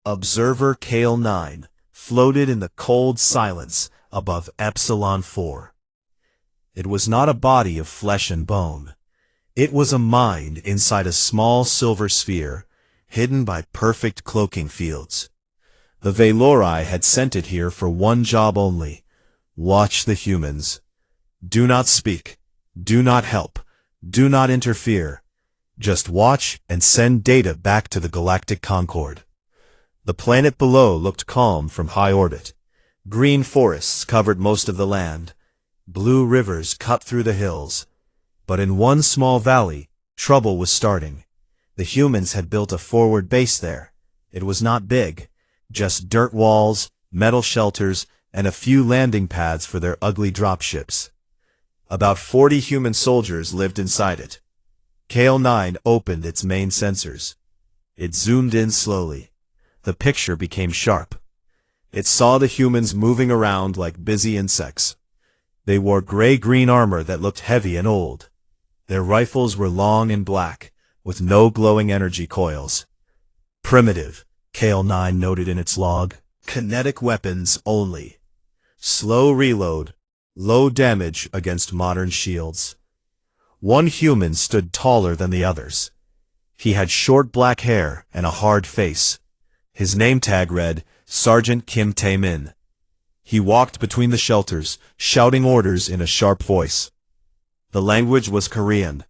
Observer Kale 9 floated in the cold silence above Epsilon 4. It was not a body of flesh and bone. It was a mind inside a small silver sphere, hidden by perfect cloaking fields. The Valori had sent it here for one job only: watch the humans. Do not speak. Do not help. Do not interfere. Just watch and send data back to the Galactic Concord. The planet below looked calm from high orbit. Green forests covered most of the land. Blue rivers cut through the hills. But in one small valley, trouble was starting. The humans had built a forward base there. It was not big, just dirt walls, metal shelters, and a few landing pads for their ugly dropships. About 40 human soldiers lived inside it. Kale 9 opened its main sensors. It zoomed in slowly. The picture became sharp. It saw the humans moving around like busy insects. They wore gray-green armor that looked heavy and old. Their rifles were long and black, with no glowing energy coils. Primitive, Kale 9 noted in its log. Kinetic weapons only. Slow reload, low damage against modern shields. One human stood taller than the others. He had short black hair and a hard face. His name tag read, Sergeant Kim Tae-min. He walked between the shelters, shouting orders in a sharp voice. The language was Korean.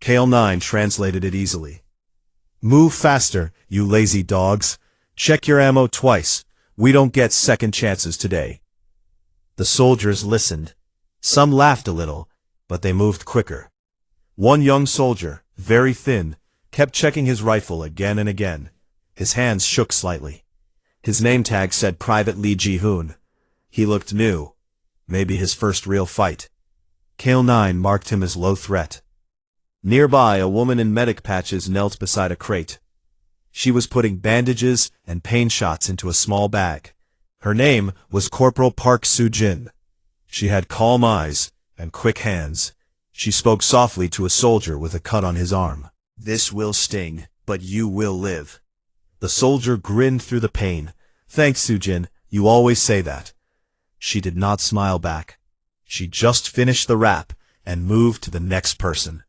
Kale 9 translated it easily. Move faster, you lazy dogs. Check your ammo twice. We don't get second chances today. The soldiers listened. Some laughed a little, but they moved quicker. One young soldier, very thin, kept checking his rifle again and again. His hands shook slightly. His name tag said Private Lee Ji-hoon. He looked new. Maybe his first real fight. Kale 9 marked him as low threat. Nearby, a woman in medic patches knelt beside a crate. She was putting bandages and pain shots into a small bag. Her name was Corporal Park Soo-jin. She had calm eyes and quick hands. She spoke softly to a soldier with a cut on his arm. This will sting, but you will live. The soldier grinned through the pain. Thanks, Soo-jin, you always say that. She did not smile back. She just finished the rap and moved to the next person.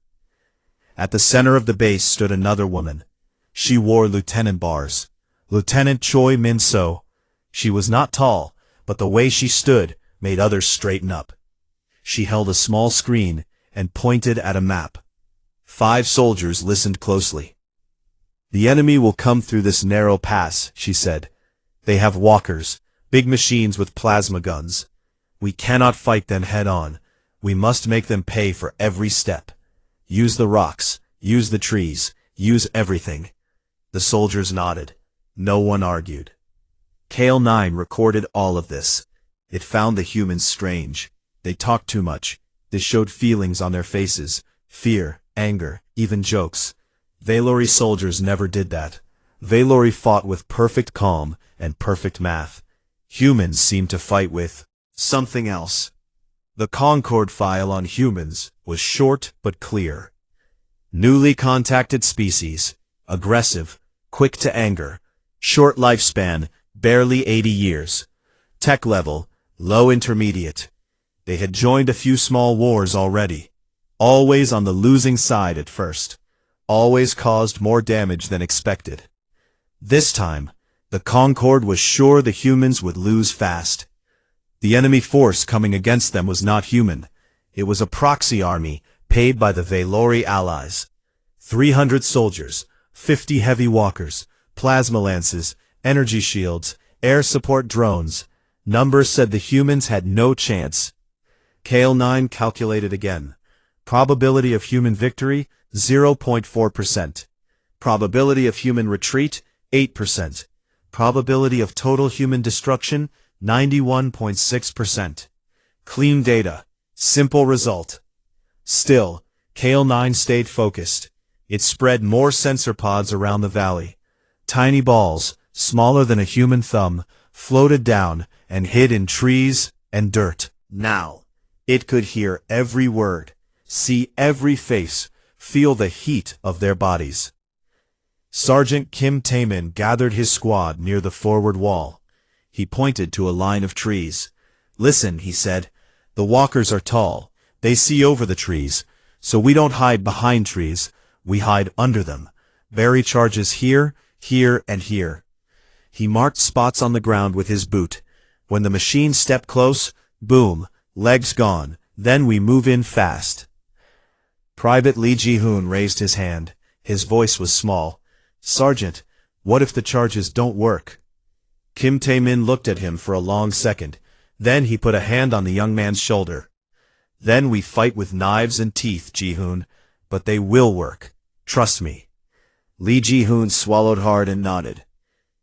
At the center of the base stood another woman. She wore lieutenant bars. Lieutenant Choi Min-so. She was not tall, but the way she stood made others straighten up. She held a small screen and pointed at a map. 5 soldiers listened closely. The enemy will come through this narrow pass, she said. They have walkers, big machines with plasma guns. We cannot fight them head-on. We must make them pay for every step. Use the rocks, use the trees, use everything. The soldiers nodded. No one argued. Kale 9 recorded all of this. It found the humans strange. They talked too much. They showed feelings on their faces. Fear, anger, even jokes. Valori soldiers never did that. Valori fought with perfect calm and perfect math. Humans seemed to fight with something else. The Concord file on humans was short but clear. Newly contacted species, aggressive, quick to anger, short lifespan, barely 80 years. Tech level, low intermediate. They had joined a few small wars already. Always on the losing side at first. Always caused more damage than expected. This time, the Concord was sure the humans would lose fast. The enemy force coming against them was not human. It was a proxy army paid by the Valori allies. 300 soldiers, 50 heavy walkers, plasma lances, energy shields, air support drones. Numbers said the humans had no chance. Kale 9 calculated again. Probability of human victory, 0.4%. Probability of human retreat, 8%. Probability of total human destruction, 91.6%. Clean data. Simple result. Still, Kale 9 stayed focused. It spread more sensor pods around the valley. Tiny balls, smaller than a human thumb, floated down and hid in trees and dirt. Now, it could hear every word, see every face, feel the heat of their bodies. Sergeant Kim Taemin gathered his squad near the forward wall. He pointed to a line of trees. "Listen," he said. "The walkers are tall. They see over the trees. So we don't hide behind trees. We hide under them. Bury charges here, here, and here." He marked spots on the ground with his boot. When the machine stepped close, boom, legs gone. Then we move in fast. Private Lee Ji-hoon raised his hand. His voice was small. "Sergeant, what if the charges don't work?" Kim Tae-min looked at him for a long second. Then he put a hand on the young man's shoulder. "Then we fight with knives and teeth, Ji-hoon, but they will work. Trust me." Lee Ji-hoon swallowed hard and nodded.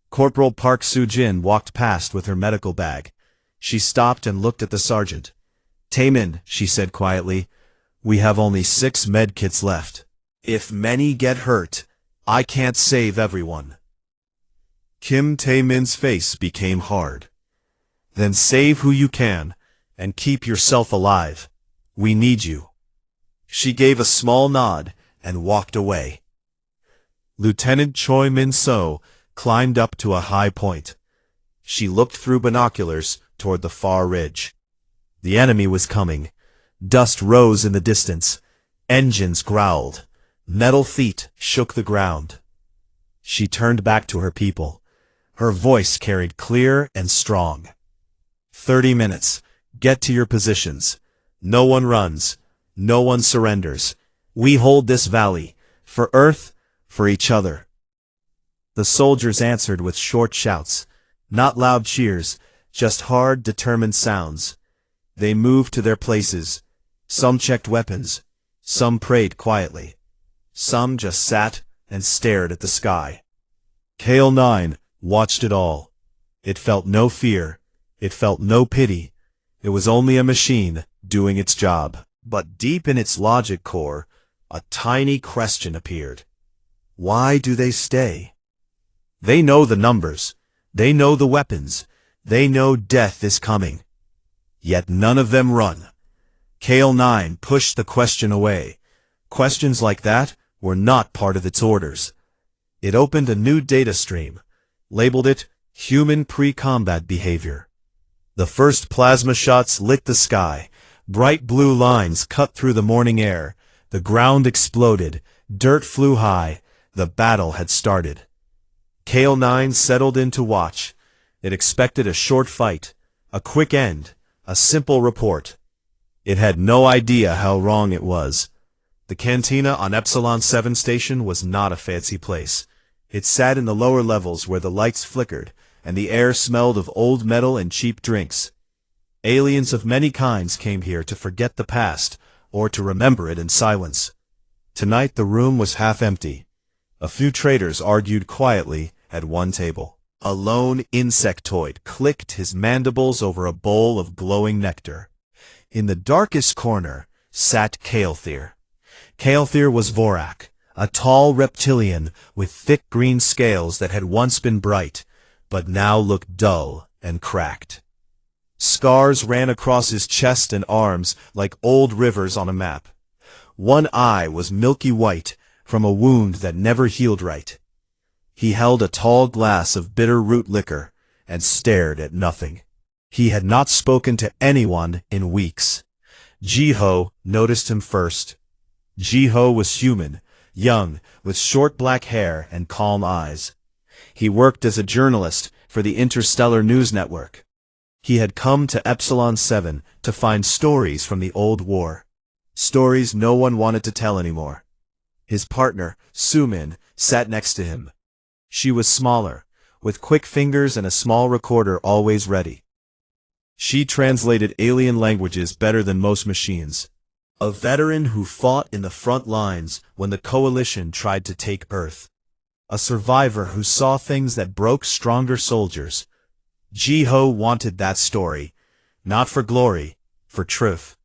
Corporal Park Soo-jin walked past with her medical bag. She stopped and looked at the sergeant. "Taemin," she said quietly, "we have only 6 med kits left. If many get hurt, I can't save everyone." Kim Tae-min's face became hard. "Then save who you can, and keep yourself alive. We need you." She gave a small nod and walked away. Lieutenant Choi Min-so climbed up to a high point. She looked through binoculars toward the far ridge. The enemy was coming. Dust rose in the distance. Engines growled. Metal feet shook the ground. She turned back to her people. Her voice carried clear and strong. 30 minutes. Get to your positions. No one runs. No one surrenders. We hold this valley. For Earth, for each other. The soldiers answered with short shouts. Not loud cheers, just hard, determined sounds. They moved to their places. Some checked weapons. Some prayed quietly. Some just sat and stared at the sky. KL-9 watched it all. It felt no fear. It felt no pity. It was only a machine doing its job. But deep in its logic core, a tiny question appeared. Why do they stay? They know the numbers. They know the weapons. They know death is coming. Yet none of them run. KL-9 pushed the question away. Questions like that were not part of its orders. It opened a new data stream, labeled it Human Pre-Combat Behavior. The first plasma shots lit the sky. Bright blue lines cut through the morning air. The ground exploded. Dirt flew high. The battle had started. KL-9 settled in to watch. It expected a short fight, a quick end, a simple report. It had no idea how wrong it was. The cantina on Epsilon 7 station was not a fancy place. It sat in the lower levels where the lights flickered, and the air smelled of old metal and cheap drinks. Aliens of many kinds came here to forget the past, or to remember it in silence. Tonight the room was half empty. A few traders argued quietly at one table. A lone insectoid clicked his mandibles over a bowl of glowing nectar. In the darkest corner sat Kael'thir. Kael'thir was Vorak, a tall reptilian with thick green scales that had once been bright, but now looked dull and cracked. Scars ran across his chest and arms like old rivers on a map. One eye was milky white from a wound that never healed right. He held a tall glass of bitter root liquor and stared at nothing. He had not spoken to anyone in weeks. Ji-ho noticed him first. Ji-ho was human, young, with short black hair and calm eyes. He worked as a journalist for the Interstellar News Network. He had come to Epsilon 7 to find stories from the old war. Stories no one wanted to tell anymore. His partner, Soo-min, sat next to him. She was smaller, with quick fingers and a small recorder always ready. She translated alien languages better than most machines. A veteran who fought in the front lines when the coalition tried to take Earth. A survivor who saw things that broke stronger soldiers. Ji-ho wanted that story, not for glory, for truth.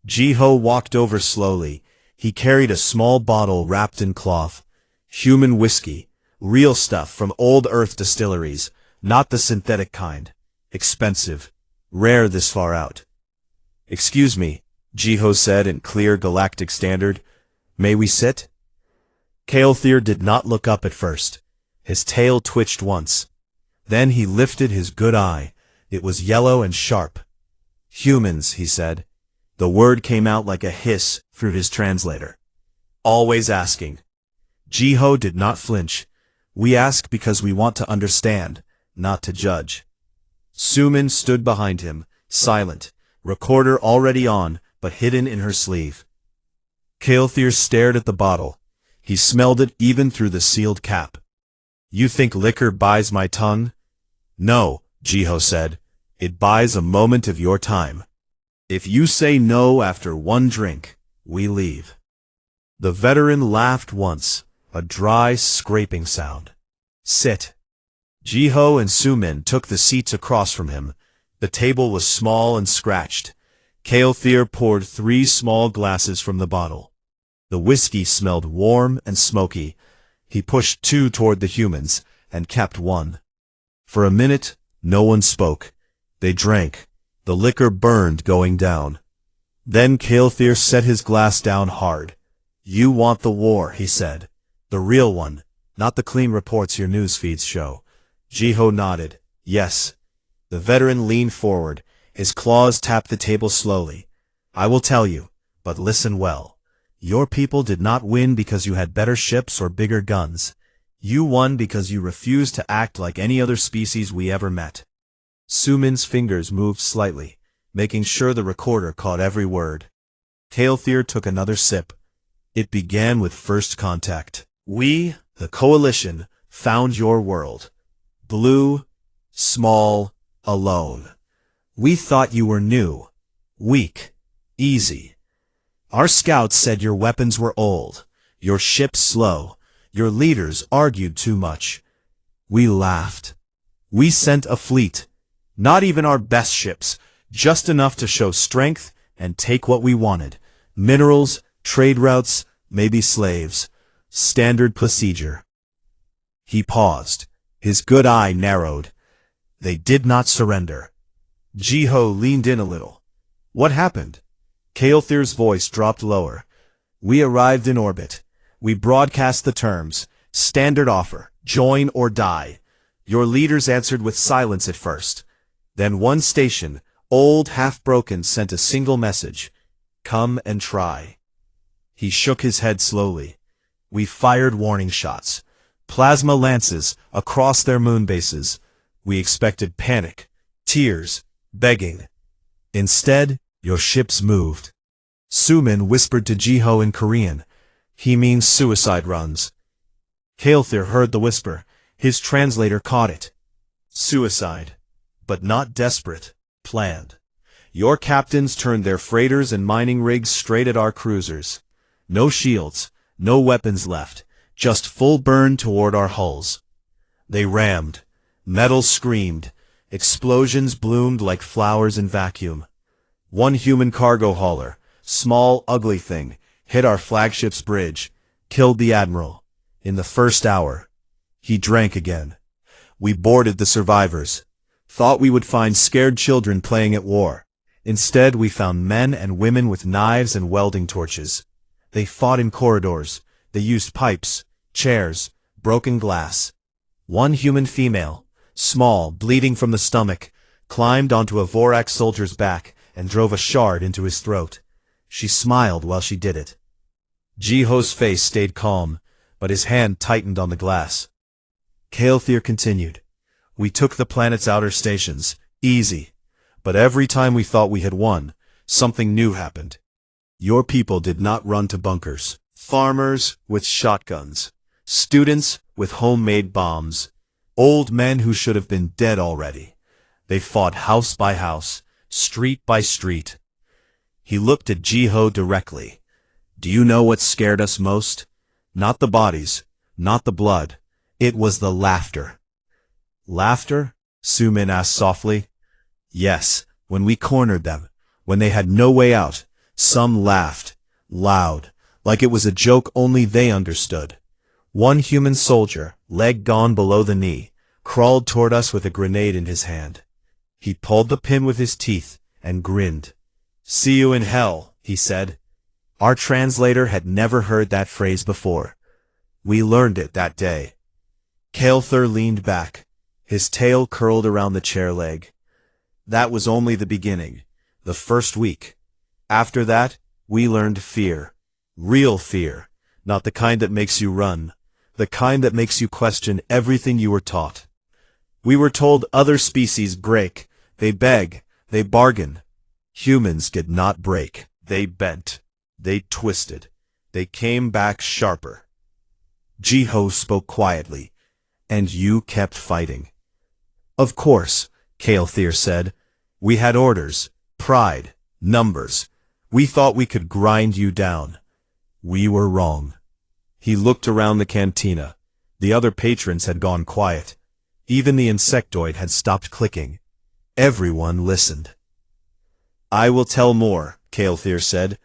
Ji-ho walked over slowly. He carried a small bottle wrapped in cloth. Human whiskey, real stuff from old Earth distilleries, not the synthetic kind. Expensive, rare this far out. "Excuse me," Ji-ho said in clear galactic standard. "May we sit?" Kael'thir did not look up at first. His tail twitched once. Then he lifted his good eye. It was yellow and sharp. "Humans," he said. The word came out like a hiss through his translator. "Always asking." Jiho did not flinch. "We ask because we want to understand, not to judge." Sumin stood behind him, silent, recorder already on, but hidden in her sleeve. Kael'thir stared at the bottle. He smelled it even through the sealed cap. "You think liquor buys my tongue?" "No," Jiho said. "It buys a moment of your time. If you say no after one drink, we leave." The veteran laughed once, a dry, scraping sound. "Sit." Jiho and Sumin took the seats across from him. The table was small and scratched. Kael'thir poured 3 small glasses from the bottle. The whiskey smelled warm and smoky. He pushed 2 toward the humans, and kept 1. For a minute, no one spoke. They drank. The liquor burned going down. Then Kael'thir set his glass down hard. "You want the war," he said. "The real one, not the clean reports your news feeds show." Jiho nodded. "Yes." The veteran leaned forward. His claws tapped the table slowly. "I will tell you, but listen well. Your people did not win because you had better ships or bigger guns. You won because you refused to act like any other species we ever met." Sumin's fingers moved slightly, making sure the recorder caught every word. Kael'thir took another sip. It began with first contact. "We, the Coalition, found your world. Blue, small, alone. We thought you were new, weak, easy. Our scouts said your weapons were old, your ships slow, your leaders argued too much. We laughed. We sent a fleet, not even our best ships, just enough to show strength and take what we wanted. Minerals, trade routes, maybe slaves. Standard procedure." He paused. His good eye narrowed. "They did not surrender." Jiho leaned in a little. "What happened?" Kael'thir's voice dropped lower. "We arrived in orbit. We broadcast the terms. Standard offer. Join or die. Your leaders answered with silence at first. Then one station, old, half-broken, sent a single message. Come and try." He shook his head slowly. "We fired warning shots. Plasma lances across their moon bases. We expected panic, tears, begging. Instead, your ships moved." Sumin whispered to Jiho in Korean. "He means suicide runs." Kael'thir heard the whisper. His translator caught it. "Suicide. But not desperate. Planned. Your captains turned their freighters and mining rigs straight at our cruisers. No shields, no weapons left, just full burn toward our hulls. They rammed. Metal screamed. Explosions bloomed like flowers in vacuum. One human cargo hauler, small, ugly thing, hit our flagship's bridge, killed the admiral. In the first hour. He drank again. We boarded the survivors. Thought we would find scared children playing at war. Instead, we found men and women with knives and welding torches. They fought in corridors. They used pipes, chairs, broken glass. One human female, small, bleeding from the stomach, climbed onto a Vorak soldier's back and drove a shard into his throat. She smiled while she did it. Jiho's face stayed calm, but his hand tightened on the glass. Kael'thir continued. "We took the planet's outer stations. Easy. But every time we thought we had won, something new happened. Your people did not run to bunkers. Farmers with shotguns. Students with homemade bombs. Old men who should have been dead already. They fought house by house, street by street." He looked at Jiho directly. "Do you know what scared us most? Not the bodies, not the blood. It was the laughter." "Laughter?" Sumin asked softly. "Yes, when we cornered them, when they had no way out, some laughed, loud, like it was a joke only they understood. One human soldier, leg gone below the knee, crawled toward us with a grenade in his hand. He pulled the pin with his teeth and grinned. 'See you in hell,' he said." Our translator had never heard that phrase before. We learned it that day. Kael'thir leaned back, his tail curled around the chair leg. That was only the beginning, the first week. After that, we learned fear. Real fear, not the kind that makes you run, the kind that makes you question everything you were taught. We were told other species break, they beg, they bargain. Humans did not break, they bent, they twisted, they came back sharper. Jiho spoke quietly, and you kept fighting. Of course, Kael'thir said. We had orders, pride, numbers. We thought we could grind you down. We were wrong. He looked around the cantina. The other patrons had gone quiet. Even the insectoid had stopped clicking. Everyone listened. I will tell more, Kael'thir said.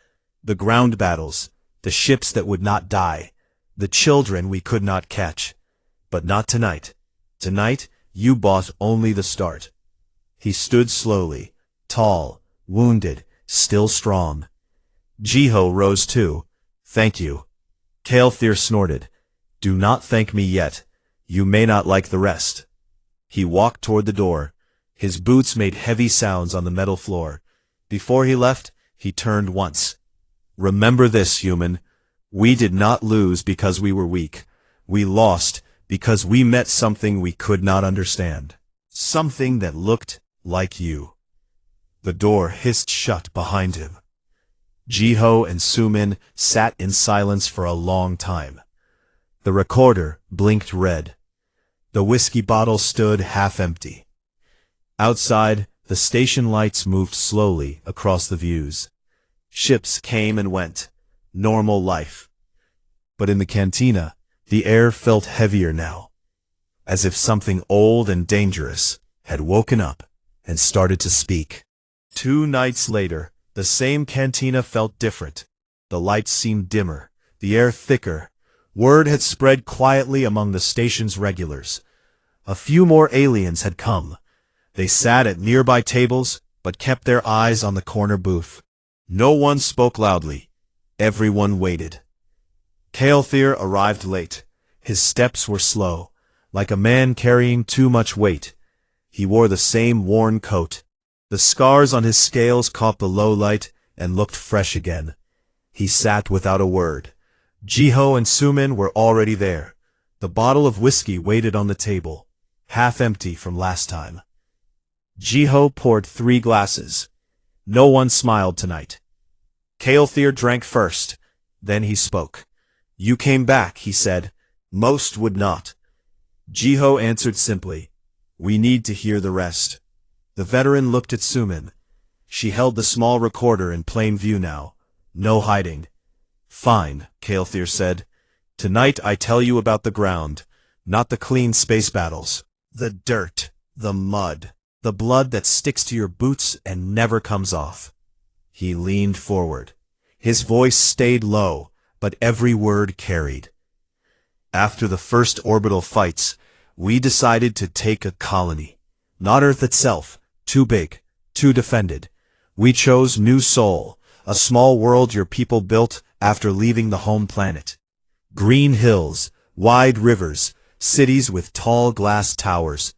The ground battles, the ships that would not die, the children we could not catch. But not tonight. Tonight, you bought only the start. He stood slowly, tall, wounded, still strong. Jiho rose too. Thank you. Kael'thir snorted. Do not thank me yet. You may not like the rest. He walked toward the door. His boots made heavy sounds on the metal floor. Before he left, he turned once. Remember this, human. We did not lose because we were weak. We lost because we met something we could not understand. Something that looked like you. The door hissed shut behind him. Jiho and Sumin sat in silence for a long time. The recorder blinked red. The whiskey bottle stood half empty. Outside, the station lights moved slowly across the views. Ships came and went. Normal life. But in the cantina, the air felt heavier now, as if something old and dangerous had woken up and started to speak. 2 nights later, the same cantina felt different. The lights seemed dimmer, the air thicker. Word had spread quietly among the station's regulars. A few more aliens had come. They sat at nearby tables, but kept their eyes on the corner booth. No one spoke loudly. Everyone waited. Kael'thir arrived late. His steps were slow, like a man carrying too much weight. He wore the same worn coat. The scars on his scales caught the low light and looked fresh again. He sat without a word. Jiho and Sumin were already there. The bottle of whiskey waited on the table, half empty from last time. Jiho poured 3 glasses. No one smiled tonight. Kael'thir drank first. Then he spoke. You came back, he said. Most would not. Jiho answered simply. We need to hear the rest. The veteran looked at Sumin. She held the small recorder in plain view now. No hiding. Fine, Kael'thir said. Tonight I tell you about the ground, not the clean space battles. The dirt, the mud, the blood that sticks to your boots and never comes off. He leaned forward. His voice stayed low, but every word carried. After the first orbital fights, we decided to take a colony. Not Earth itself, too big, too defended. We chose New Sol, a small world your people built after leaving the home planet. Green hills, wide rivers, cities with tall glass towers.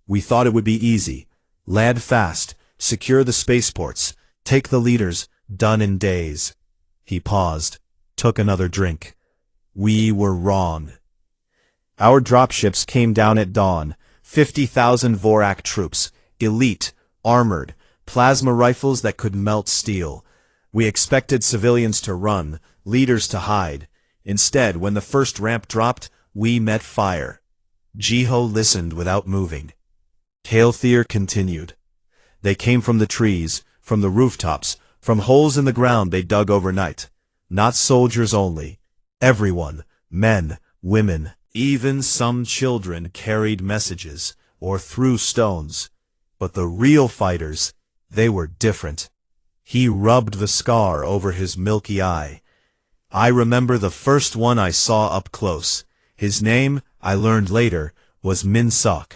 We thought it would be easy. Land fast, secure the spaceports, take the leaders, done in days. He paused, took another drink. We were wrong. Our dropships came down at dawn, 50,000 Vorak troops, elite, armored, plasma rifles that could melt steel. We expected civilians to run, leaders to hide. Instead, when the first ramp dropped, we met fire. Jiho listened without moving. Kael'thir continued. They came from the trees, from the rooftops, from holes in the ground they dug overnight. Not soldiers only. Everyone, men, women, even some children carried messages, or threw stones. But the real fighters, they were different. He rubbed the scar over his milky eye. I remember the first one I saw up close. His name, I learned later, was Minsok.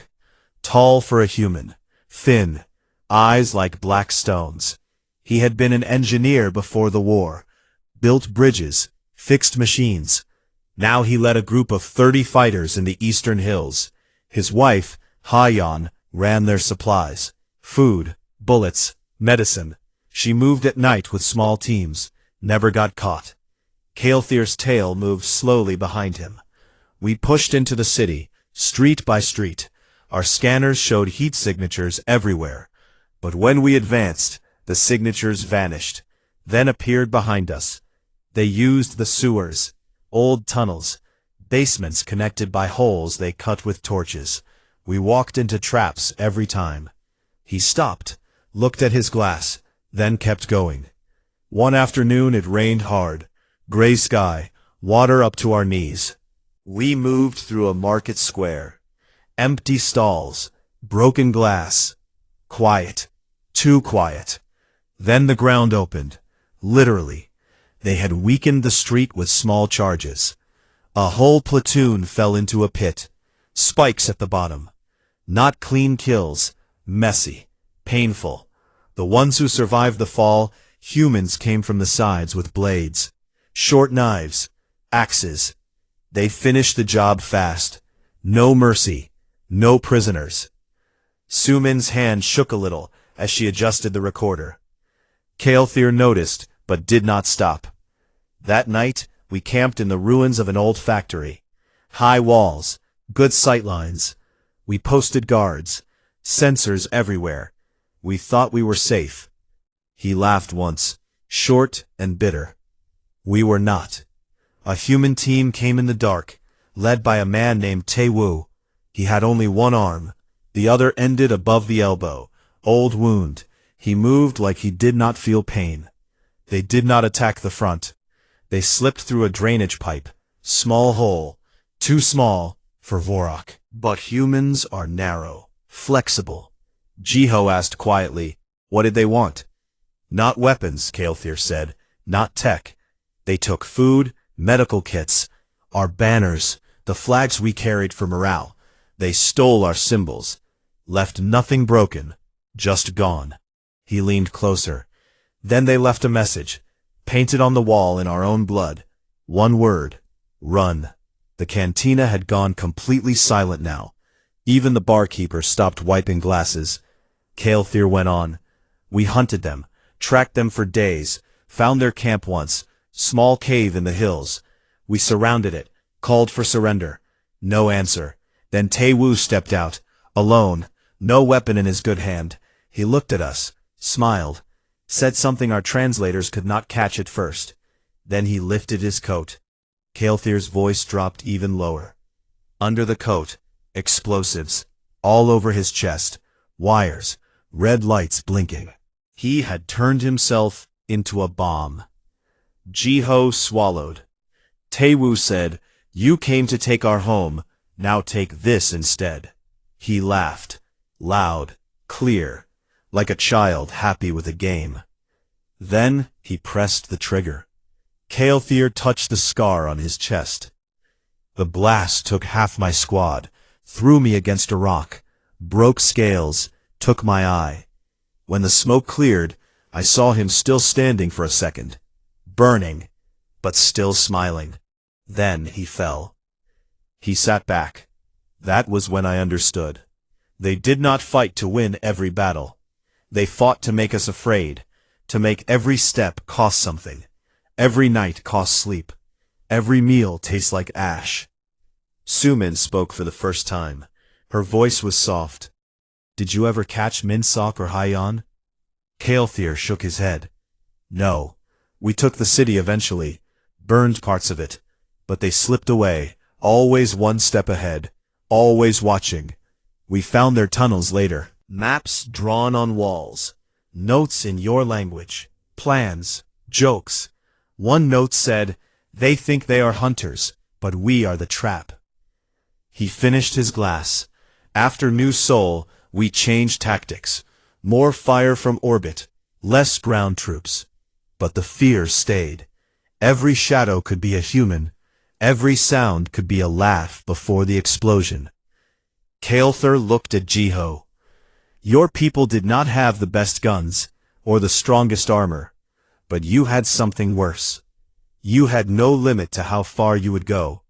Tall for a human, thin, eyes like black stones. He had been an engineer before the war, built bridges, fixed machines. Now he led a group of 30 fighters in the eastern hills. His wife, Ha-Yan, ran their supplies. Food, bullets, medicine. She moved at night with small teams, never got caught. Kael'thir's tail moved slowly behind him. We pushed into the city, street by street. Our scanners showed heat signatures everywhere. But when we advanced, the signatures vanished, then appeared behind us. They used the sewers, old tunnels, basements connected by holes they cut with torches. We walked into traps every time. He stopped, looked at his glass, then kept going. One afternoon it rained hard. Gray sky, water up to our knees. We moved through a market square. Empty stalls, broken glass. Quiet, too quiet. Then the ground opened. Literally. They had weakened the street with small charges. A whole platoon fell into a pit. Spikes at the bottom. Not clean kills. Messy. Painful. The ones who survived the fall, humans came from the sides with blades. Short knives. Axes. They finished the job fast. No mercy. No prisoners. Sumin's hand shook a little as she adjusted the recorder. Kael'thir noticed, but did not stop. That night, we camped in the ruins of an old factory. High walls, good sightlines. We posted guards, sensors everywhere. We thought we were safe. He laughed once, short and bitter. We were not. A human team came in the dark, led by a man named Tae-woo. He had only one arm. The other ended above the elbow. Old wound. He moved like he did not feel pain. They did not attack the front. They slipped through a drainage pipe. Small hole. Too small for Vorok. But humans are narrow, flexible. Jiho asked quietly, what did they want? Not weapons, Kael'thir said. Not tech. They took food, medical kits, our banners, the flags we carried for morale. They stole our symbols. Left nothing broken. Just gone. He leaned closer. Then they left a message, painted on the wall in our own blood. One word. Run. The cantina had gone completely silent now. Even the barkeeper stopped wiping glasses. Kael'thir went on. We hunted them, tracked them for days, found their camp once, small cave in the hills. We surrounded it, called for surrender. No answer. Then Tae-woo stepped out, alone, no weapon in his good hand. He looked at us, smiled, said something our translators could not catch at first. Then he lifted his coat. Kael'thir's voice dropped even lower. Under the coat, explosives, all over his chest, wires, red lights blinking. He had turned himself into a bomb. Jiho swallowed. Tae-woo said, you came to take our home, now take this instead. He laughed, loud, clear, like a child happy with a game. Then he pressed the trigger. Kael'thir touched the scar on his chest. The blast took half my squad, threw me against a rock, broke scales, took my eye. When the smoke cleared, I saw him still standing for a second, burning, but still smiling. Then he fell. He sat back. That was when I understood. They did not fight to win every battle. They fought to make us afraid, to make every step cost something. Every night cost sleep. Every meal tastes like ash. Sumin spoke for the first time. Her voice was soft. Did you ever catch Minsok or Ha-Yan? Kael'thir shook his head. No. We took the city eventually, burned parts of it. But they slipped away, always one step ahead, always watching. We found their tunnels later. Maps drawn on walls. Notes in your language. Plans. Jokes. One note said, they think they are hunters, but we are the trap. He finished his glass. After New Soul, we changed tactics. More fire from orbit, less ground troops. But the fear stayed. Every shadow could be a human. Every sound could be a laugh before the explosion. Kael'thir looked at Jiho. Your people did not have the best guns, or the strongest armor. But you had something worse. You had no limit to how far you would go.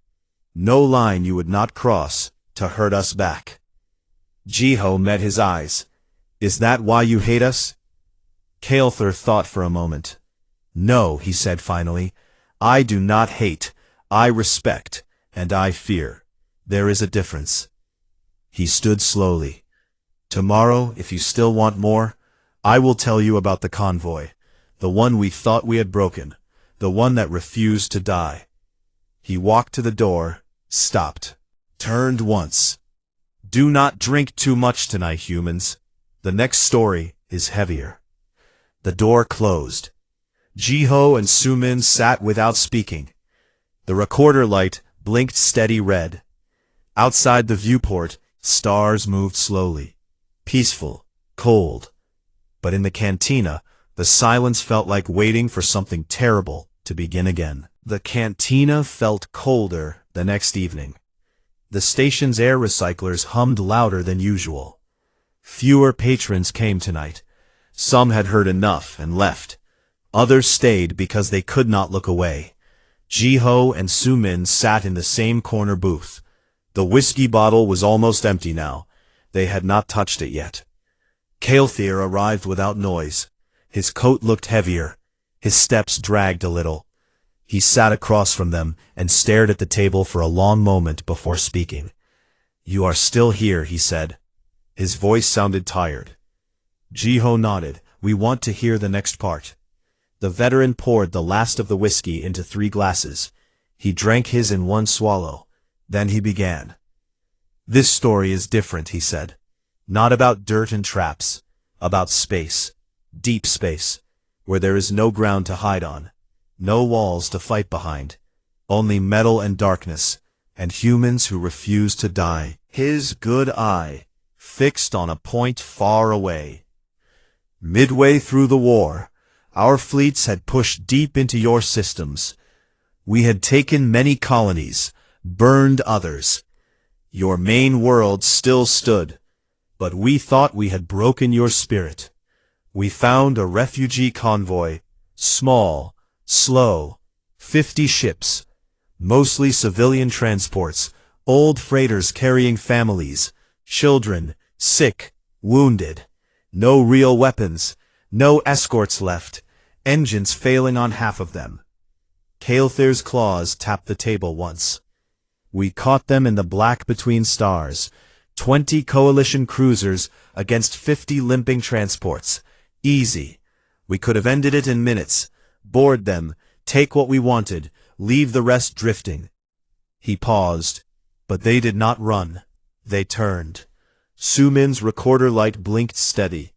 No line you would not cross to hurt us back. Jiho met his eyes. Is that why you hate us? Kael'thir thought for a moment. No, he said finally. I do not hate. I respect, and I fear. There is a difference. He stood slowly. Tomorrow, if you still want more, I will tell you about the convoy, the one we thought we had broken, the one that refused to die. He walked to the door, stopped, turned once. Do not drink too much tonight, humans. The next story is heavier. The door closed. Jiho and Sumin sat without speaking. The recorder light blinked steady red. Outside the viewport, stars moved slowly. Peaceful, cold. But in the cantina, the silence felt like waiting for something terrible to begin again. The cantina felt colder the next evening. The station's air recyclers hummed louder than usual. Fewer patrons came tonight. Some had heard enough and left. Others stayed because they could not look away. Jiho and Sumin sat in the same corner booth. The whiskey bottle was almost empty now. They had not touched it yet. Kael'thir arrived without noise. His coat looked heavier. His steps dragged a little. He sat across from them and stared at the table for a long moment before speaking. You are still here, he said. His voice sounded tired. Jiho nodded. We want to hear the next part. The veteran poured the last of the whiskey into 3 glasses. He drank his in one swallow. Then he began. This story is different, he said. Not about dirt and traps. About space. Deep space. Where there is no ground to hide on. No walls to fight behind. Only metal and darkness. And humans who refuse to die. His good eye, fixed on a point far away. Midway through the war, our fleets had pushed deep into your systems. We had taken many colonies, burned others. Your main world still stood, but we thought we had broken your spirit. We found a refugee convoy, small, slow, 50 ships, mostly civilian transports, old freighters carrying families, children, sick, wounded. No real weapons, no escorts left, engines failing on half of them. Kael'thir's claws tapped the table once. We caught them in the black between stars, 20 coalition cruisers against 50 limping transports. Easy. We could have ended it in minutes, board them, take what we wanted, leave the rest drifting. He paused, but they did not run. They turned. Sumin's recorder light blinked steady.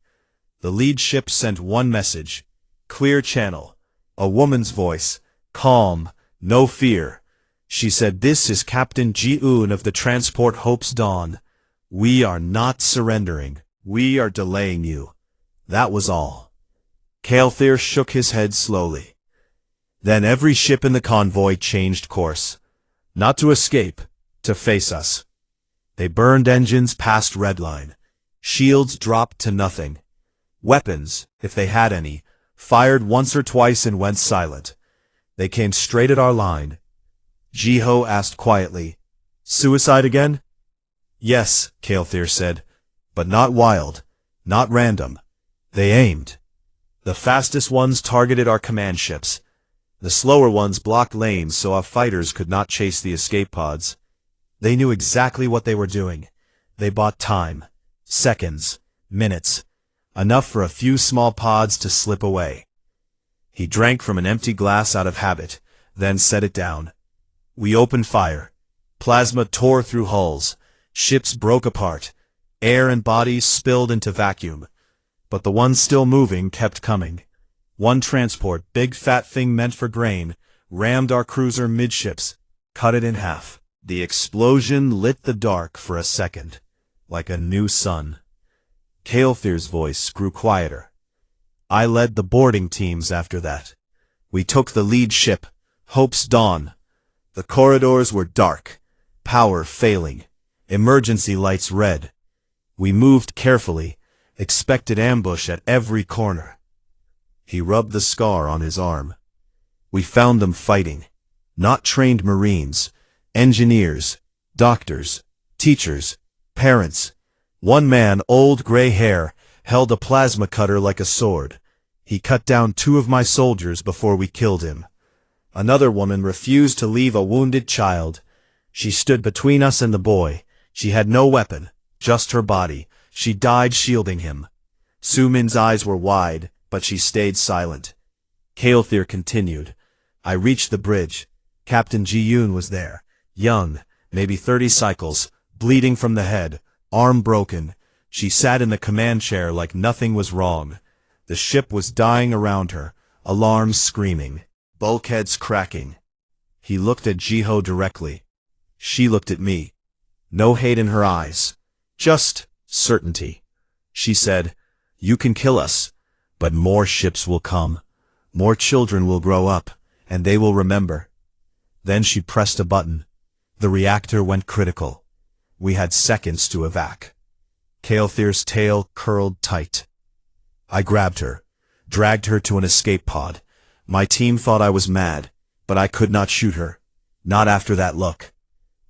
The lead ship sent one message. Clear channel. A woman's voice. Calm. No fear. She said, "This is Captain Ji-un of the transport Hope's Dawn. We are not surrendering. We are delaying you." That was all. Kael'thir shook his head slowly. Then every ship in the convoy changed course. Not to escape, to face us. They burned engines past redline. Shields dropped to nothing. Weapons, if they had any, fired once or twice and went silent. They came straight at our line. Jiho asked quietly, "Suicide again?" "Yes," Kael'thir said, "but not wild, not random. They aimed. The fastest ones targeted our command ships. The slower ones blocked lanes so our fighters could not chase the escape pods. They knew exactly what they were doing. They bought time. Seconds. Minutes. Enough for a few small pods to slip away." He drank from an empty glass out of habit, then set it down. We opened fire. Plasma tore through hulls. Ships broke apart. Air and bodies spilled into vacuum. But the ones still moving kept coming. One transport, big fat thing meant for grain, rammed our cruiser midships, cut it in half. The explosion lit the dark for a second, like a new sun. Kael'thir's voice grew quieter. I led the boarding teams after that. We took the lead ship, Hope's Dawn. The corridors were dark, power failing, emergency lights red. We moved carefully, expected ambush at every corner. He rubbed the scar on his arm. We found them fighting. Not trained Marines, Engineers, doctors, teachers, parents. One man, old gray hair, held a plasma cutter like a sword. He cut down 2 of my soldiers before we killed him. Another woman refused to leave a wounded child. She stood between us and the boy. She had no weapon, just her body. She died shielding him. Sumin's eyes were wide, but she stayed silent. Kael'thir continued. I reached the bridge. Captain Ji-yoon was there. Young, maybe 30 cycles, bleeding from the head, arm broken. She sat in the command chair like nothing was wrong. The ship was dying around her, alarms screaming, bulkheads cracking. He looked at Ji-ho directly. She looked at me. No hate in her eyes. Just certainty. She said, You can kill us, but more ships will come. More children will grow up, and they will remember. Then she pressed a button. The reactor went critical. We had seconds to evac. Kael'thir's tail curled tight. I grabbed her, dragged her to an escape pod. My team thought I was mad, but I could not shoot her. Not after that look.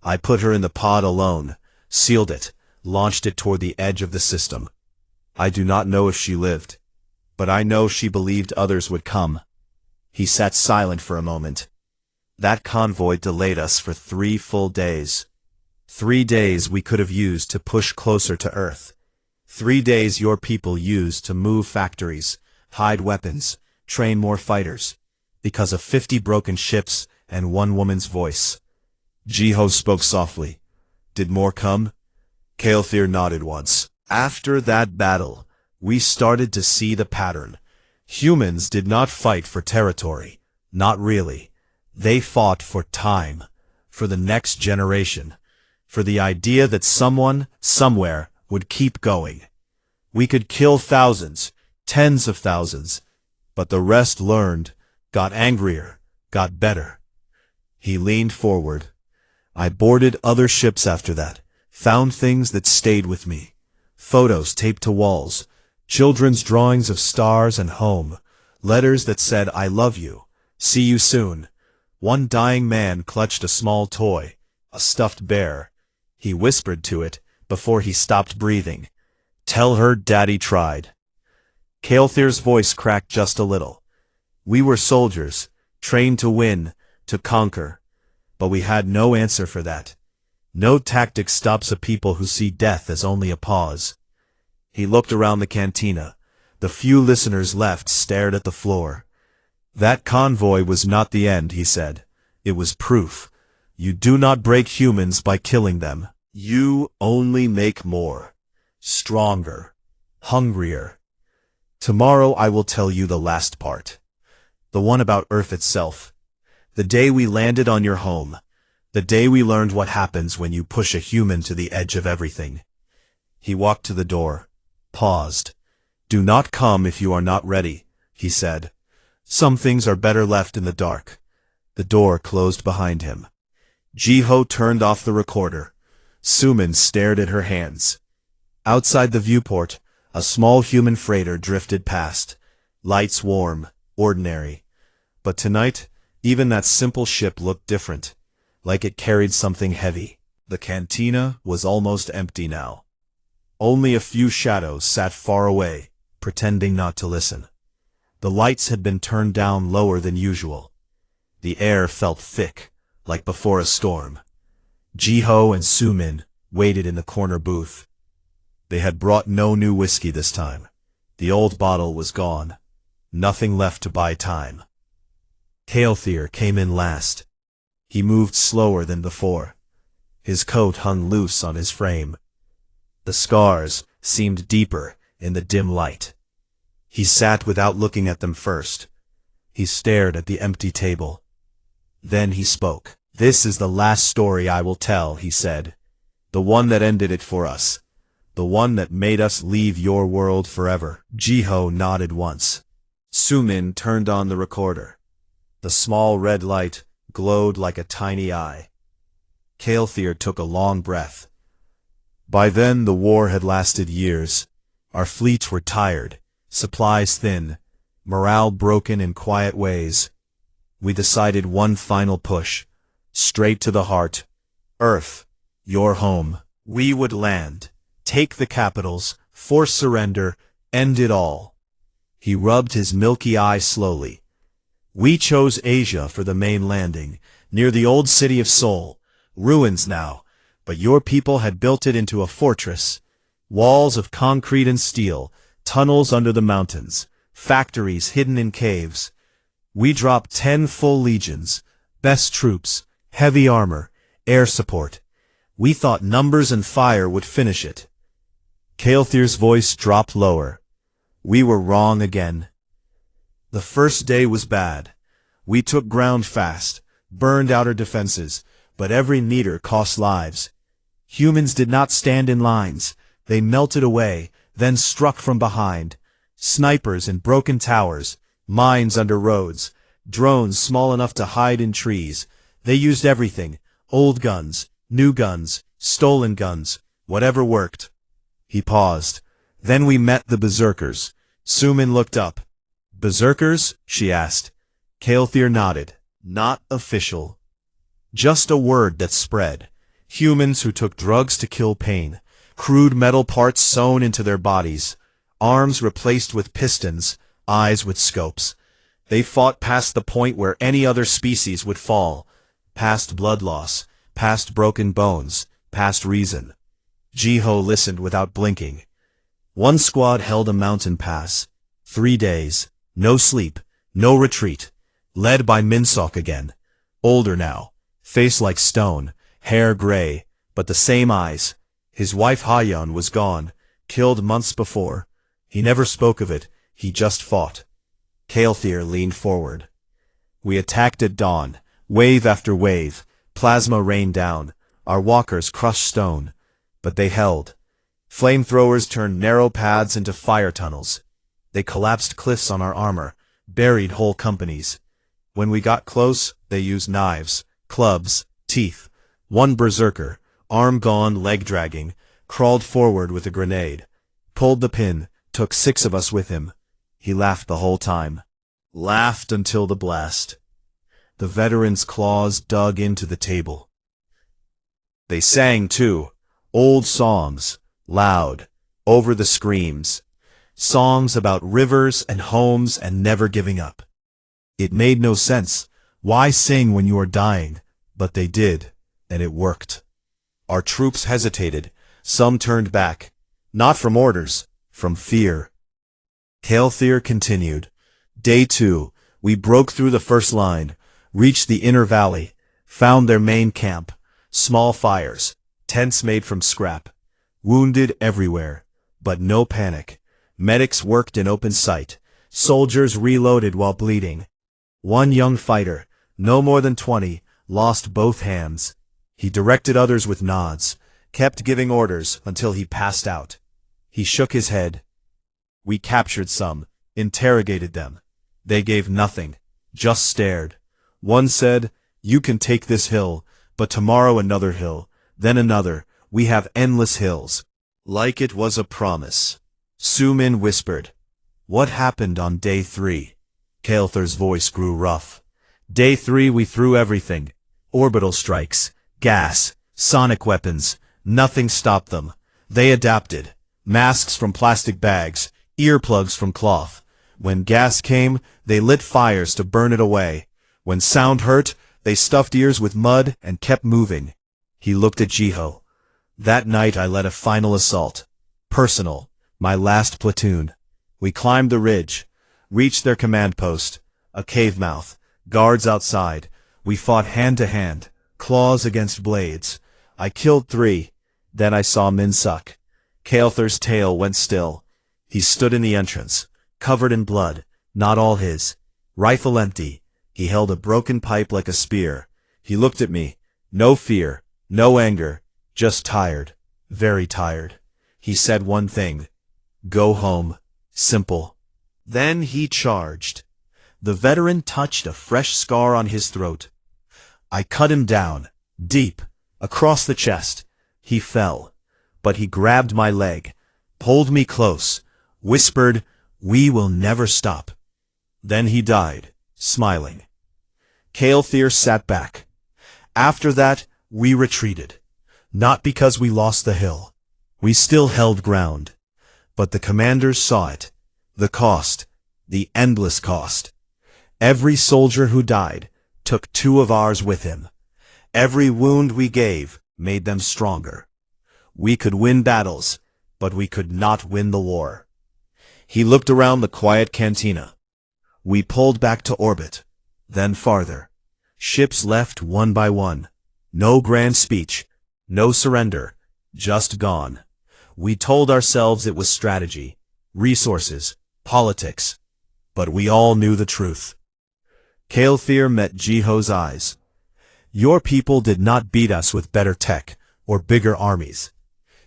I put her in the pod alone, sealed it, launched it toward the edge of the system. I do not know if she lived, but I know she believed others would come. He sat silent for a moment. That convoy delayed us for 3 full days. 3 days we could have used to push closer to Earth. 3 days your people used to move factories, hide weapons, train more fighters, because of 50 broken ships and 1 woman's voice. Ji-ho spoke softly. Did more come? Kael'thir nodded once. After that battle, we started to see the pattern. Humans did not fight for territory. Not really. They fought for time, for the next generation, for the idea that someone, somewhere, would keep going. We could kill thousands, tens of thousands, but the rest learned, got angrier, got better. He leaned forward. I boarded other ships after that, found things that stayed with me. Photos taped to walls, children's drawings of stars and home, letters that said, I love you, see you soon. One dying man clutched a small toy, a stuffed bear. He whispered to it before he stopped breathing. Tell her Daddy tried. Kael'thir's voice cracked just a little. We were soldiers, trained to win, to conquer. But we had no answer for that. No tactic stops a people who see death as only a pause. He looked around the cantina. The few listeners left stared at the floor. That convoy was not the end, he said. It was proof. You do not break humans by killing them. You only make more. Stronger. Hungrier. Tomorrow I will tell you the last part. The one about Earth itself. The day we landed on your home. The day we learned what happens when you push a human to the edge of everything. He walked to the door. Paused. Do not come if you are not ready, he said. Some things are better left in the dark. The door closed behind him. Ji-ho turned off the recorder. Sumin stared at her hands. Outside the viewport, a small human freighter drifted past. Lights warm, ordinary. But tonight, even that simple ship looked different, like it carried something heavy. The cantina was almost empty now. Only a few shadows sat far away, pretending not to listen. The lights had been turned down lower than usual. The air felt thick, like before a storm. Ji-ho and Sumin waited in the corner booth. They had brought no new whiskey this time. The old bottle was gone. Nothing left to buy time. Kael'thir came in last. He moved slower than before. His coat hung loose on his frame. The scars seemed deeper in the dim light. He sat without looking at them first. He stared at the empty table. Then he spoke. This is the last story I will tell, he said. The one that ended it for us. The one that made us leave your world forever. Ji-ho nodded once. Sumin turned on the recorder. The small red light glowed like a tiny eye. Kael'thir took a long breath. By then the war had lasted years. Our fleets were tired, supplies thin, morale broken in quiet ways. We decided one final push, straight to the heart, Earth, your home. We would land, take the capitals, force surrender, end it all. He rubbed his milky eye slowly. We chose Asia for the main landing, near the old city of Seoul. Ruins now, but your people had built it into a fortress. Walls of concrete and steel, tunnels under the mountains, factories hidden in caves. We dropped 10 full legions, best troops, heavy armor, air support. We thought numbers and fire would finish it. Kael'thir's voice dropped lower. We were wrong again. The first day was bad. We took ground fast, burned outer defenses, but every meter cost lives. Humans did not stand in lines. They melted away, then struck from behind. Snipers in broken towers, mines under roads, drones small enough to hide in trees. They used everything, old guns, new guns, stolen guns, whatever worked. He paused. Then we met the berserkers. Sumin looked up. Berserkers? She asked. Kael'thir nodded. Not official. Just a word that spread. Humans who took drugs to kill pain. Crude metal parts sewn into their bodies. Arms replaced with pistons, eyes with scopes. They fought past the point where any other species would fall. Past blood loss, past broken bones, past reason. Jiho listened without blinking. One squad held a mountain pass. 3 days. No sleep. No retreat. Led by Minsok again. Older now. Face like stone. Hair gray. But the same eyes. His wife Hayeon was gone. Killed months before. He never spoke of it. He just fought. Kael'thir leaned forward. We attacked at dawn. Wave after wave. Plasma rained down. Our walkers crushed stone. But they held. Flamethrowers turned narrow paths into fire tunnels. They collapsed cliffs on our armor, buried whole companies. When we got close, they used knives, clubs, teeth. One berserker, arm gone, leg dragging, crawled forward with a grenade. Pulled the pin, took 6 of us with him. He laughed the whole time. Laughed until the blast. The veterans' claws dug into the table. They sang, too. Old songs, loud, over the screams. Songs about rivers and homes and never giving up. It made no sense. Why sing when you are dying? But they did, and it worked. Our troops hesitated. Some turned back. Not from orders, from fear. Kael'thir continued. Day 2, we broke through the first line, reached the inner valley, found their main camp. Small fires. Tents made from scrap. Wounded everywhere. But no panic. Medics worked in open sight. Soldiers reloaded while bleeding. One young fighter, no more than 20, lost both hands. He directed others with nods, kept giving orders until he passed out. He shook his head. We captured some, interrogated them. They gave nothing, just stared. One said, "You can take this hill, but tomorrow another hill. Then another. We have endless hills." Like it was a promise. Sumin whispered. What happened on day 3? Kael'thir's voice grew rough. Day 3 we threw everything. Orbital strikes, gas, sonic weapons. Nothing stopped them. They adapted. Masks from plastic bags, earplugs from cloth. When gas came, they lit fires to burn it away. When sound hurt, they stuffed ears with mud and kept moving. He looked at Jiho. That night I led a final assault. Personal. My last platoon. We climbed the ridge. Reached their command post. A cave mouth. Guards outside. We fought hand to hand. Claws against blades. I killed 3. Then I saw Minsok. Kael'thir's tail went still. He stood in the entrance. Covered in blood. Not all his. Rifle empty. He held a broken pipe like a spear. He looked at me. No fear. No anger. Just tired. Very tired. He said one thing. Go home. Simple. Then he charged. The veteran touched a fresh scar on his throat. I cut him down. Deep. Across the chest. He fell. But he grabbed my leg. Pulled me close. Whispered, "We will never stop." Then he died, smiling. Kael'thir sat back. After that, We retreated. Not because we lost the hill. We still held ground. But the commanders saw it. The cost. The endless cost. Every soldier who died took 2 of ours with him. Every wound we gave made them stronger. We could win battles, but we could not win the war. He looked around the quiet cantina. We pulled back to orbit, then farther. Ships left one by one. No grand speech, no surrender, just gone. We told ourselves it was strategy, resources, politics, but we all knew the truth. Kalethir met Jiho's eyes. Your people did not beat us with better tech or bigger armies.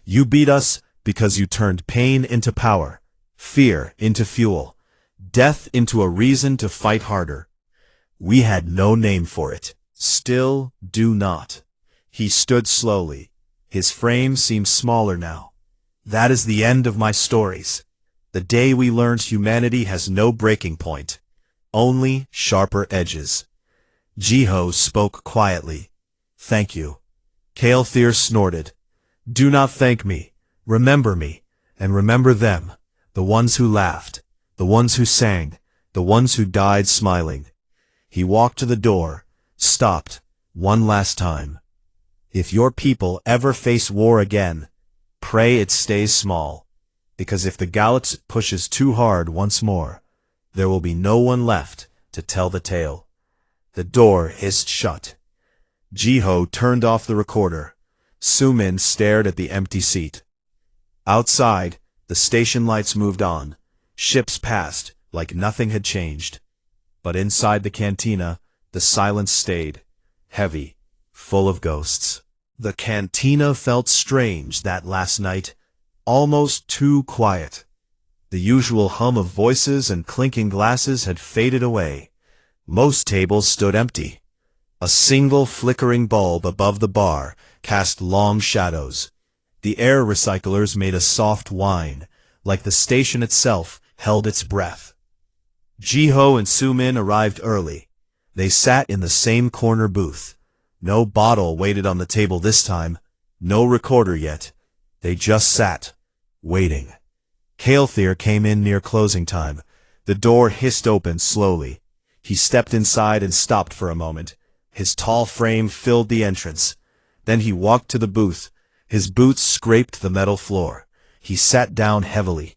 You beat us because you turned pain into power, fear into fuel, death into a reason to fight harder. We had no name for it. Still do not. He stood slowly. His frame seemed smaller now. That is the end of my stories. The day we learned humanity has no breaking point. Only sharper edges. Jiho spoke quietly. Thank you. Kalethir snorted. Do not thank me. Remember me, and remember them, the ones who laughed, the ones who sang, the ones who died smiling. He walked to the door, stopped, one last time. If your people ever face war again, pray it stays small, because if the galaxy pushes too hard once more, there will be no one left to tell the tale. The door hissed shut. Jiho turned off the recorder. Sumin stared at the empty seat. Outside, the station lights moved on. Ships passed, like nothing had changed. But inside the cantina, the silence stayed, heavy, full of ghosts. The cantina felt strange that last night, almost too quiet. The usual hum of voices and clinking glasses had faded away. Most tables stood empty. A single flickering bulb above the bar cast long shadows. The air recyclers made a soft whine, like the station itself held its breath. Jiho and Sumin arrived early. They sat in the same corner booth. No bottle waited on the table this time, no recorder yet. They just sat, waiting. Kalethir came in near closing time. The door hissed open slowly. He stepped inside and stopped for a moment. His tall frame filled the entrance. Then he walked to the booth. His boots scraped the metal floor. He sat down heavily.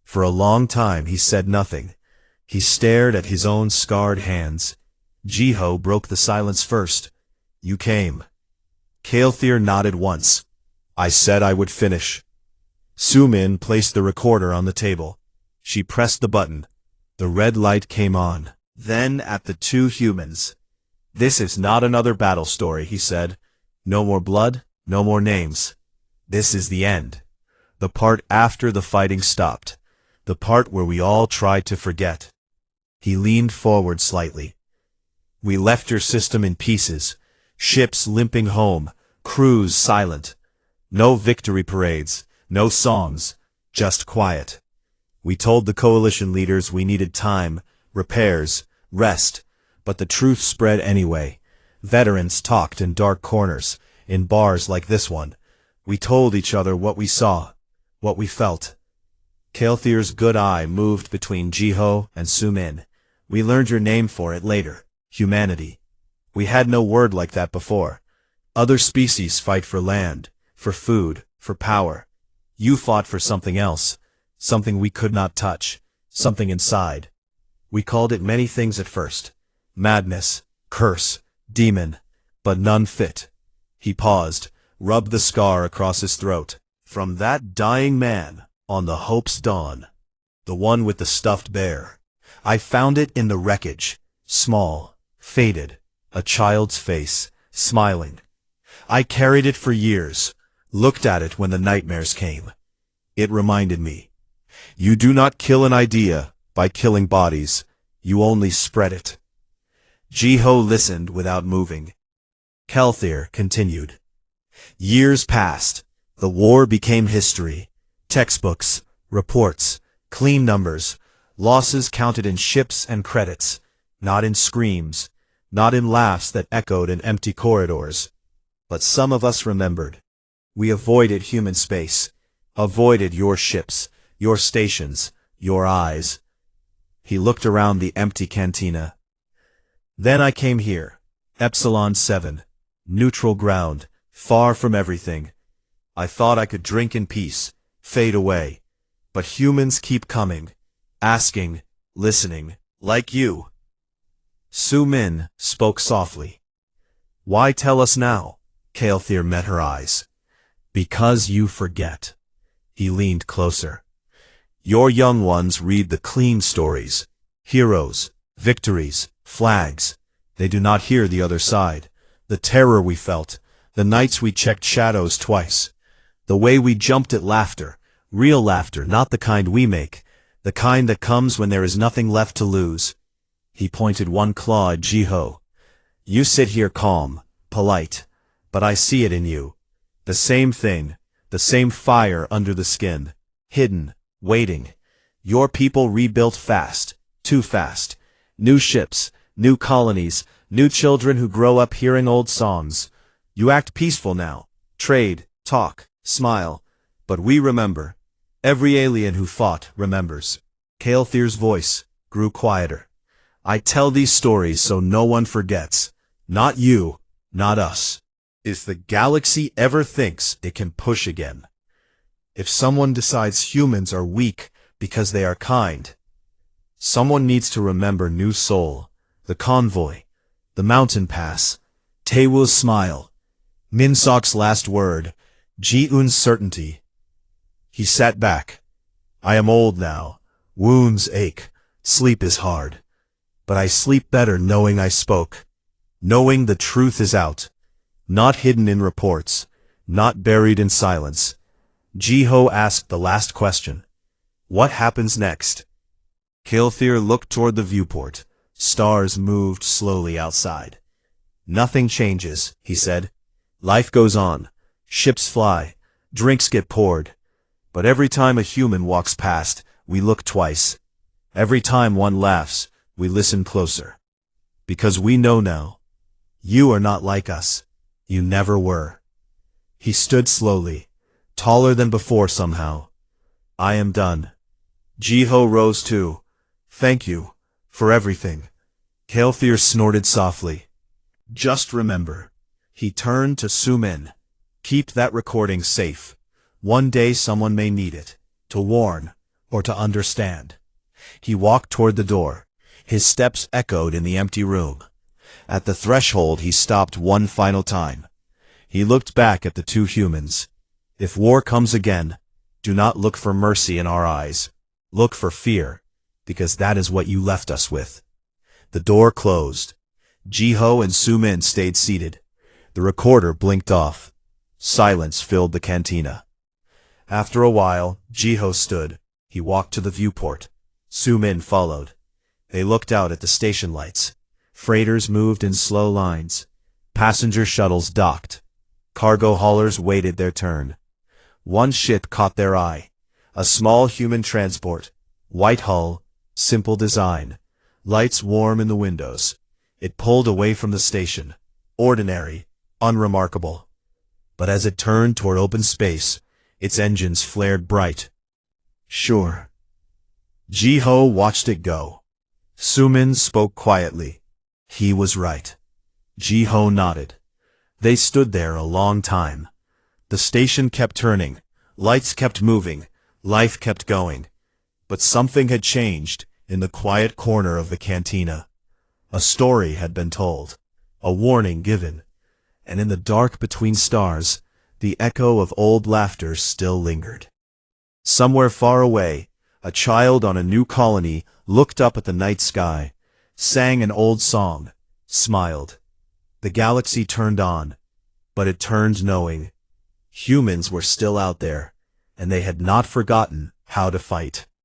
For a long time he said nothing. He stared at his own scarred hands. Jiho broke the silence first. You came. Kalethir nodded once. I said I would finish. Sumin placed the recorder on the table. She pressed the button. The red light came on. Then at the 2 humans. This is not another battle story, he said. No more blood, no more names. This is the end. The part after the fighting stopped. The part where we all tried to forget. He leaned forward slightly. We left your system in pieces. Ships limping home. Crews silent. No victory parades. No songs. Just quiet. We told the coalition leaders we needed time, repairs, rest. But the truth spread anyway. Veterans talked in dark corners, in bars like this one. We told each other what we saw, what we felt. Kalethir's good eye moved between Jiho and Sumin. We learned your name for it later. Humanity. We had no word like that before. Other species fight for land, for food, for power. You fought for something else, something we could not touch, something inside. We called it many things at first. Madness, curse, demon, but none fit. He paused, rubbed the scar across his throat. From that dying man, on the Hope's Dawn, the one with the stuffed bear. I found it in the wreckage, small, faded, a child's face, smiling. I carried it for years, looked at it when the nightmares came. It reminded me, you do not kill an idea by killing bodies, you only spread it. Jiho listened without moving. Kalethir continued. Years passed. The war became history. Textbooks, reports, clean numbers, losses counted in ships and credits, not in screams, not in laughs that echoed in empty corridors. But some of us remembered. We avoided human space, avoided your ships, your stations, your eyes. He looked around the empty cantina. Then I came here, Epsilon 7, neutral ground, far from everything. I thought I could drink in peace, fade away. But humans keep coming, asking, listening, like you. Su Min spoke softly. Why tell us now? Kael'thir met her eyes. Because you forget. He leaned closer. Your young ones read the clean stories. Heroes, victories, flags. They do not hear the other side. The terror we felt. The nights we checked shadows twice. The way we jumped at laughter. Real laughter, not the kind we make. The kind that comes when there is nothing left to lose. He pointed one claw at Jiho. You sit here calm, polite. But I see it in you. The same thing. The same fire under the skin. Hidden. Waiting. Your people rebuilt fast. Too fast. New ships. New colonies. New children who grow up hearing old songs. You act peaceful now. Trade. Talk. Smile. But we remember. Every alien who fought remembers. Kael'thir's voice grew quieter. I tell these stories so no one forgets. Not you. Not us. If the galaxy ever thinks it can push again. If someone decides humans are weak because they are kind. Someone needs to remember New Soul, the convoy, the mountain pass, Taewoo's smile, Minsok's last word, Ji-Eun's certainty. He sat back. I am old now. Wounds ache. Sleep is hard. But I sleep better knowing I spoke. Knowing the truth is out. Not hidden in reports. Not buried in silence. Jiho asked the last question. What happens next? Kael'thir looked toward the viewport. Stars moved slowly outside. Nothing changes, he said. Life goes on. Ships fly. Drinks get poured. But every time a human walks past, we look twice. Every time one laughs, we listen closer. Because we know now. You are not like us. You never were. He stood slowly, taller than before somehow. I am done. Jiho rose too. Thank you, for everything. Kael'thir snorted softly. Just remember. He turned to Su Min. Keep that recording safe. One day someone may need it, to warn, or to understand. He walked toward the door. His steps echoed in the empty room. At the threshold he stopped one final time. He looked back at the two humans. If war comes again, do not look for mercy in our eyes. Look for fear, because that is what you left us with. The door closed. Jiho and Su Min stayed seated. The recorder blinked off. Silence filled the cantina. After a while, Jiho stood. He walked to the viewport. Su Min followed. They looked out at the station lights. Freighters moved in slow lines. Passenger shuttles docked. Cargo haulers waited their turn. One ship caught their eye. A small human transport. White hull, simple design. Lights warm in the windows. It pulled away from the station. Ordinary, unremarkable. But as it turned toward open space, its engines flared bright. Sure. Jiho watched it go. Su Min spoke quietly. He was right. Jiho nodded. They stood there a long time. The station kept turning. Lights kept moving. Life kept going. But something had changed in the quiet corner of the cantina. A story had been told. A warning given. And in the dark between stars, the echo of old laughter still lingered. Somewhere far away, a child on a new colony looked up at the night sky, sang an old song, smiled. The galaxy turned on, but it turned knowing. Humans were still out there, and they had not forgotten how to fight.